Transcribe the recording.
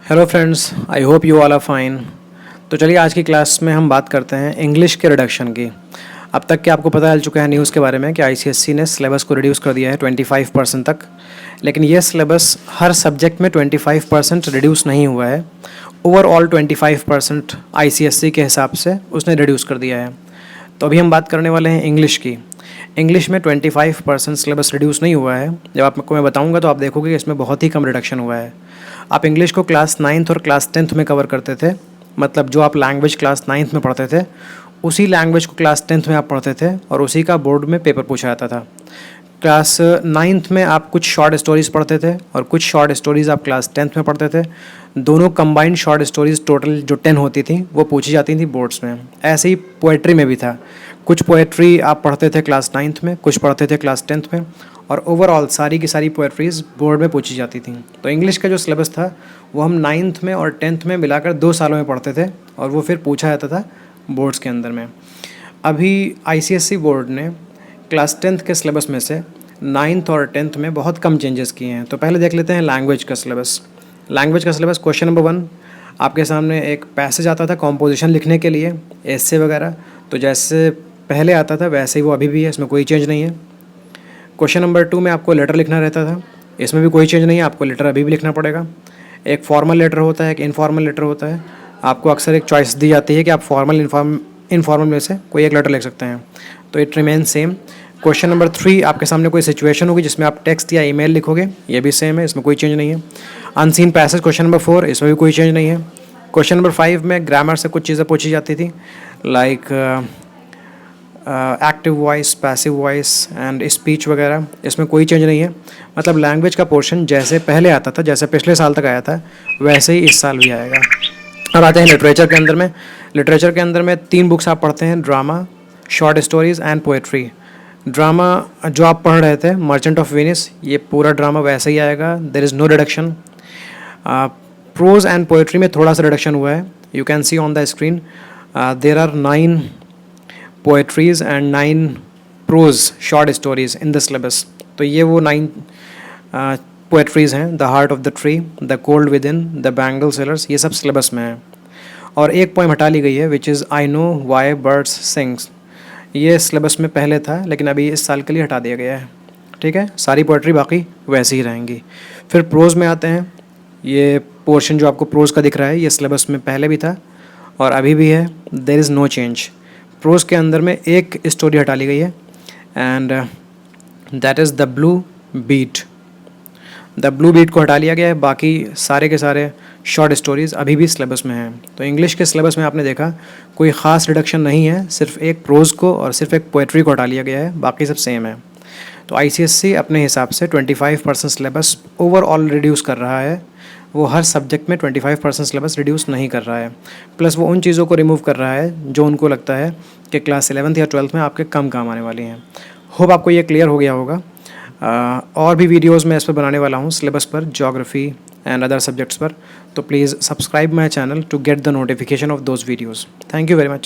Hello friends, I hope you all are fine. तो चलिए आज की क्लास में हम बात करते हैं इंग्लिश के रिडक्शन की। अब तक के आपको पता चल चुका है न्यूज़ के बारे में कि आईसीएसई ने सिलेबस को रिड्यूस कर दिया है 25% तक। लेकिन यह सिलेबस हर सब्जेक्ट में 25% रिड्यूस नहीं हुआ है। ओवरऑल 25% आईसीएसई के हिसाब से उसने रिड्यूस कर दिया है। तो अभी हम बात करने वाले हैं इंग्लिश की। इंग्लिश में 25% सिलेबस रिड्यूस नहीं हुआ है। जब आपको मैं बताऊंगा तो आप देखोगे कि इसमें बहुत ही कम रिडक्शन हुआ है। आप इंग्लिश को क्लास 9th और क्लास 10th में कवर करते थे, मतलब जो आप लैंग्वेज क्लास 9th में पढ़ते थे उसी लैंग्वेज को क्लास 10th में आप पढ़ते थे और उसी का बोर्ड में पेपर पूछा जाता था। क्लास 9th में आप कुछ शॉर्ट स्टोरीज़ पढ़ते थे और कुछ शॉर्ट स्टोरीज़ आप क्लास 10th में पढ़ते थे। दोनों कंबाइंड शॉर्ट स्टोरीज़ टोटल जो 10 होती थी वो पूछी जाती थी बोर्ड्स में। ऐसे ही पोएट्री में भी था, कुछ पोएट्री आप पढ़ते थे क्लास 9th में, कुछ पढ़ते थे क्लास 10th में, और ओवरऑल सारी की सारी पोएट्रीज़ बोर्ड में पूछी जाती थी। तो इंग्लिश का जो सिलेबस था वो हम 9th में और 10th में मिलाकर 2 सालों में पढ़ते थे और वो फिर पूछा जाता था बोर्ड्स के अंदर में। अभी आईसीएसई बोर्ड ने क्लास 10th के सिलेबस में से 9th और 10th में बहुत कम चेंजेस किए हैं। तो पहले देख लेते हैं लैंग्वेज का सिलेबस। लैंग्वेज का सिलेबस क्वेश्चन नंबर 1 आपके सामने एक पैसेज आता था कॉम्पोजिशन लिखने के लिए, एसे वगैरह। तो जैसे पहले आता था वैसे ही वो अभी भी है, इसमें कोई चेंज नहीं है। क्वेश्चन नंबर 2 में आपको लेटर लिखना रहता था, इसमें भी कोई चेंज नहीं है, आपको लेटर अभी भी लिखना पड़ेगा। एक फॉर्मल लेटर होता है, एक इनफॉर्मल लेटर होता है। आपको अक्सर एक चॉइस दी जाती है कि आप फॉर्मल इनफॉर्मल में से कोई एक लेटर लिख सकते हैं। तो it remain same. Question number 3 आपके सामने कोई सिचुएशन होगी जिसमें आप टेक्स्ट या ईमेल लिखोगे, ये भी सेम है, इसमें कोई चेंज नहीं है। अनसीन पैसेज क्वेश्चन नंबर 4, इसमें भी कोई चेंज नहीं है। क्वेश्चन नंबर 5 में ग्रामर से कुछ चीज़ें पूछी जाती थी, like active voice, passive voice and speech वगैरह, इसमें कोई चेंज नहीं है। मतलब लैंग्वेज का पोर्शन जैसे पहले आता था, जैसे पिछले साल तक आया था, वैसे ही इस साल भी आएगा। अब आते हैं लिटरेचर के अंदर में। लिटरेचर के अंदर में 3 बुक्स आप पढ़ते हैं, drama, short stories and poetry. Drama जो आप पढ़ रहे थे मर्चेंट ऑफ वेनिस, ये पूरा ड्रामा वैसे ही आएगा, there is no reduction. Prose and poetry में थोड़ा सा रिडक्शन हुआ है, you can see on the screen there are 9 poetries and 9 prose short stories in the syllabus. तो ये वो 9 पोएट्रीज़ हैं, the heart of the tree, the cold within, the bangle sellers, ये सब सिलेबस में है। और एक पोएम हटा ली गई है which is I know why birds sings. ये सिलेबस में पहले था लेकिन अभी इस साल के लिए हटा दिया गया है। ठीक है, सारी पोएट्री बाकी वैसे ही रहेंगी। फिर प्रोज में आते हैं। ये पोर्शन जो आपको प्रोज का दिख रहा है ये सिलेबस में पहले भी था और अभी भी है, there is no change. Prose के अंदर में एक स्टोरी हटा ली गई है and that is the Blue Bead. The Blue Bead को हटा लिया गया है, बाकी सारे के सारे शॉर्ट स्टोरीज़ अभी भी सिलेबस में हैं। तो इंग्लिश के सिलेबस में आपने देखा कोई ख़ास रिडक्शन नहीं है, सिर्फ एक प्रोज को और सिर्फ एक पोएट्री को हटा लिया गया है, बाकी सब सेम है। तो आईसीएसई अपने हिसाब से 25% सिलेबस ओवरऑल रिड्यूस कर रहा है। वो हर सब्जेक्ट में 25% सिलेबस रिड्यूस नहीं कर रहा है, प्लस वो उन चीज़ों को रिमूव कर रहा है जो उनको लगता है कि क्लास 11th या 12th में आपके कम काम आने वाली हैं। होप आपको ये क्लियर हो गया होगा। और भी वीडियोस मैं इस पर बनाने वाला हूँ सिलेबस पर, ज्योग्राफी एंड अदर सब्जेक्ट्स पर। तो please subscribe my channel to get the notification of those videos. Thank you very much.